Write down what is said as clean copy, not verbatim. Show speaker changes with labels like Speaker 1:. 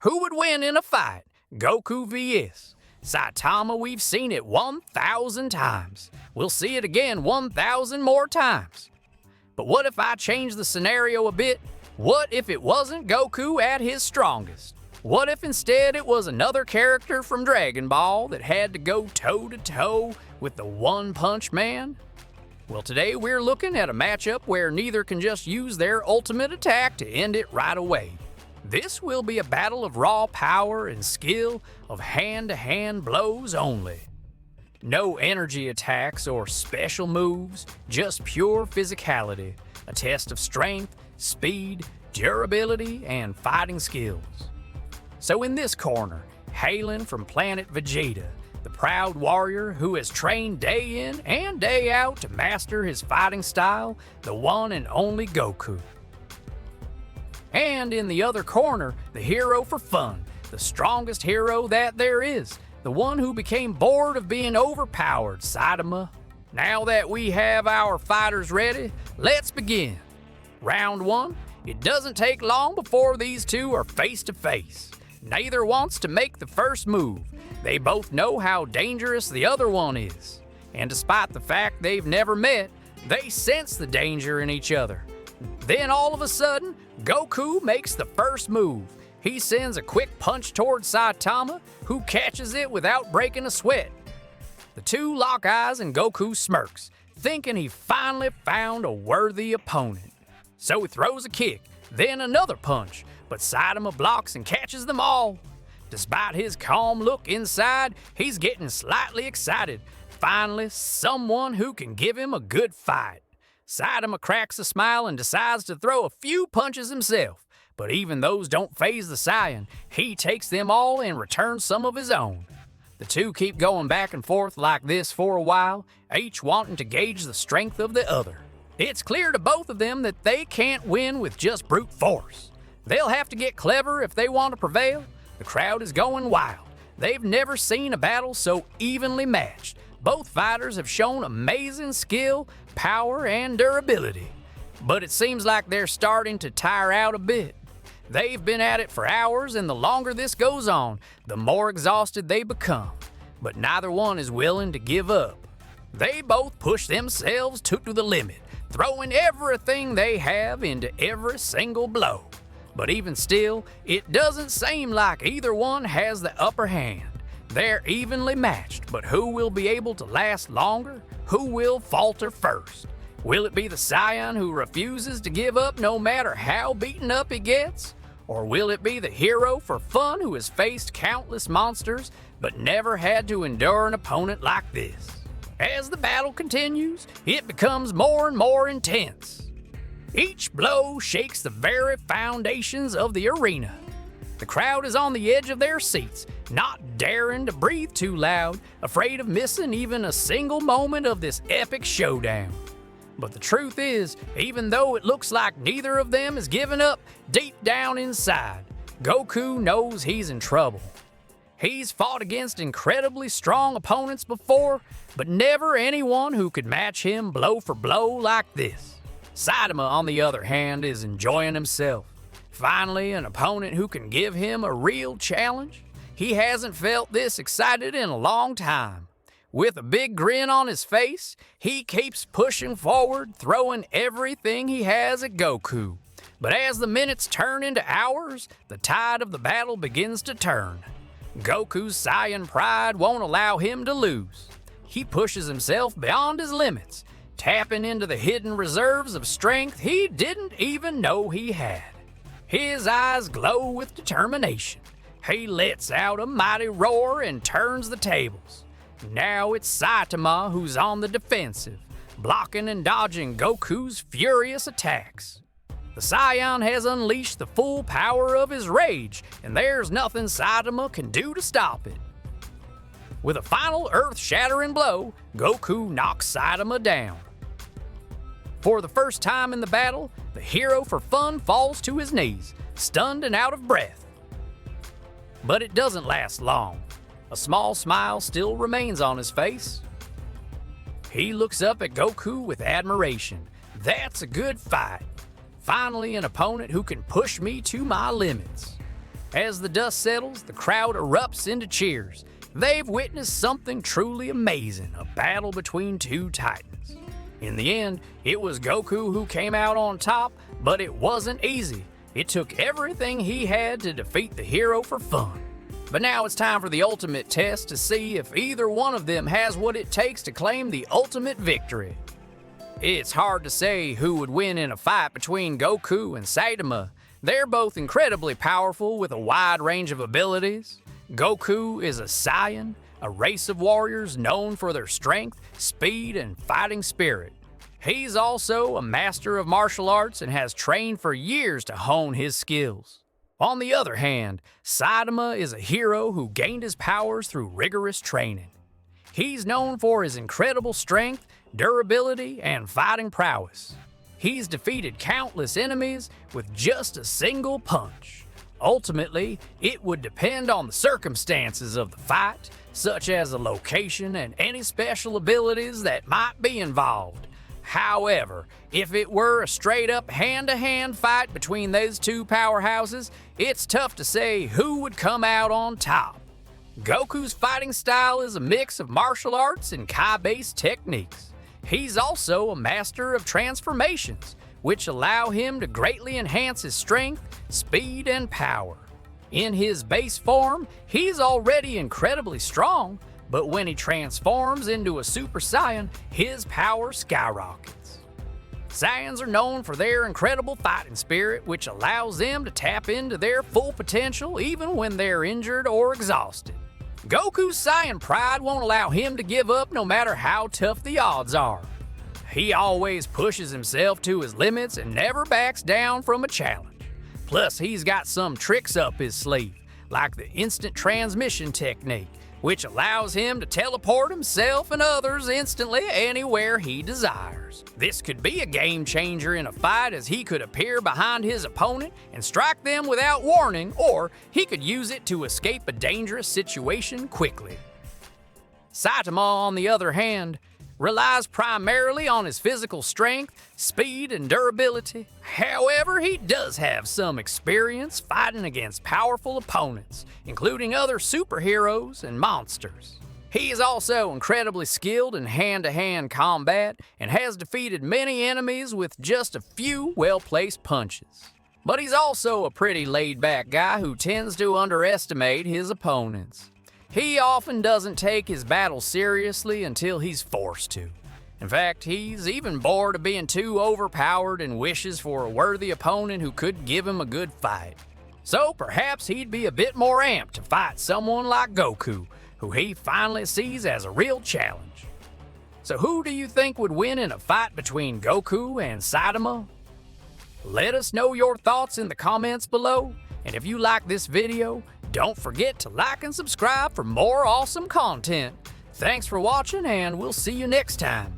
Speaker 1: Who would win in a fight? Goku vs. Saitama? We've seen it 1,000 times. We'll see it again 1,000 more times. But what if I change the scenario a bit? What if it wasn't Goku at his strongest? What if instead it was another character from Dragon Ball that had to go toe-to-toe with the One Punch Man? Well, today we're looking at a matchup where neither can just use their ultimate attack to end it right away. This will be a battle of raw power and skill, of hand-to-hand blows only. No energy attacks or special moves, just pure physicality, a test of strength, speed, durability, and fighting skills. So in this corner, hailing from planet Vegeta, the proud warrior who has trained day in and day out to master his fighting style, the one and only Goku. And in the other corner, the hero for fun, the strongest hero that there is, the one who became bored of being overpowered, Saitama. Now that we have our fighters ready, let's begin. Round one, it doesn't take long before these two are face to face. Neither wants to make the first move. They both know how dangerous the other one is. And despite the fact they've never met, they sense the danger in each other. Then all of a sudden, Goku makes the first move. He sends a quick punch towards Saitama, who catches it without breaking a sweat. The two lock eyes and Goku smirks, thinking he finally found a worthy opponent. So he throws a kick, then another punch, but Saitama blocks and catches them all. Despite his calm look inside, he's getting slightly excited. Finally, someone who can give him a good fight. Saitama cracks a smile and decides to throw a few punches himself. But even those don't faze the Saiyan. He takes them all and returns some of his own. The two keep going back and forth like this for a while, each wanting to gauge the strength of the other. It's clear to both of them that they can't win with just brute force. They'll have to get clever if they want to prevail. The crowd is going wild. They've never seen a battle so evenly matched. Both fighters have shown amazing skill, power, and durability. But it seems like they're starting to tire out a bit. They've been at it for hours, and the longer this goes on, the more exhausted they become. But neither one is willing to give up. They both push themselves to the limit, throwing everything they have into every single blow. But even still, it doesn't seem like either one has the upper hand. They're evenly matched, but who will be able to last longer? Who will falter first? Will it be the Saiyan who refuses to give up no matter how beaten up he gets? Or will it be the hero for fun who has faced countless monsters but never had to endure an opponent like this? As the battle continues, it becomes more and more intense. Each blow shakes the very foundations of the arena. The crowd is on the edge of their seats, not daring to breathe too loud, afraid of missing even a single moment of this epic showdown. But the truth is, even though it looks like neither of them is giving up, deep down inside, Goku knows he's in trouble. He's fought against incredibly strong opponents before, but never anyone who could match him blow for blow like this. Saitama, on the other hand, is enjoying himself. Finally, an opponent who can give him a real challenge. He hasn't felt this excited in a long time. With a big grin on his face, he keeps pushing forward, throwing everything he has at Goku. But as the minutes turn into hours, the tide of the battle begins to turn. Goku's Saiyan pride won't allow him to lose. He pushes himself beyond his limits, tapping into the hidden reserves of strength he didn't even know he had. His eyes glow with determination. He lets out a mighty roar and turns the tables. Now it's Saitama who's on the defensive, blocking and dodging Goku's furious attacks. The Saiyan has unleashed the full power of his rage, and there's nothing Saitama can do to stop it. With a final earth-shattering blow, Goku knocks Saitama down. For the first time in the battle, the hero for fun falls to his knees, stunned and out of breath. But it doesn't last long. A small smile still remains on his face. He looks up at Goku with admiration. That's a good fight. Finally, an opponent who can push me to my limits. As the dust settles, the crowd erupts into cheers. They've witnessed something truly amazing, a battle between two titans. In the end, it was Goku who came out on top, but it wasn't easy. It took everything he had to defeat the hero for fun. But now it's time for the ultimate test to see if either one of them has what it takes to claim the ultimate victory. It's hard to say who would win in a fight between Goku and Saitama. They're both incredibly powerful with a wide range of abilities. Goku is a Saiyan, a race of warriors known for their strength, speed, and fighting spirit. He's also a master of martial arts and has trained for years to hone his skills. On the other hand, Saitama is a hero who gained his powers through rigorous training. He's known for his incredible strength, durability, and fighting prowess. He's defeated countless enemies with just a single punch. Ultimately, it would depend on the circumstances of the fight, such as the location and any special abilities that might be involved. However, if it were a straight-up hand-to-hand fight between those two powerhouses, it's tough to say who would come out on top. Goku's fighting style is a mix of martial arts and Kai-based techniques. He's also a master of transformations, which allow him to greatly enhance his strength, speed, and power. In his base form, he's already incredibly strong, but when he transforms into a Super Saiyan, his power skyrockets. Saiyans are known for their incredible fighting spirit, which allows them to tap into their full potential even when they're injured or exhausted. Goku's Saiyan pride won't allow him to give up no matter how tough the odds are. He always pushes himself to his limits and never backs down from a challenge. Plus, he's got some tricks up his sleeve, like the instant transmission technique, which allows him to teleport himself and others instantly anywhere he desires. This could be a game changer in a fight, as he could appear behind his opponent and strike them without warning, or he could use it to escape a dangerous situation quickly. Saitama, on the other hand, relies primarily on his physical strength, speed, and durability. However, he does have some experience fighting against powerful opponents, including other superheroes and monsters. He is also incredibly skilled in hand-to-hand combat and has defeated many enemies with just a few well-placed punches. But he's also a pretty laid-back guy who tends to underestimate his opponents. He often doesn't take his battles seriously until he's forced to. In fact, he's even bored of being too overpowered and wishes for a worthy opponent who could give him a good fight. So perhaps he'd be a bit more amped to fight someone like Goku, who he finally sees as a real challenge. So who do you think would win in a fight between Goku and Saitama? Let us know your thoughts in the comments below, and if you like this video, don't forget to like and subscribe for more awesome content. Thanks for watching, and we'll see you next time.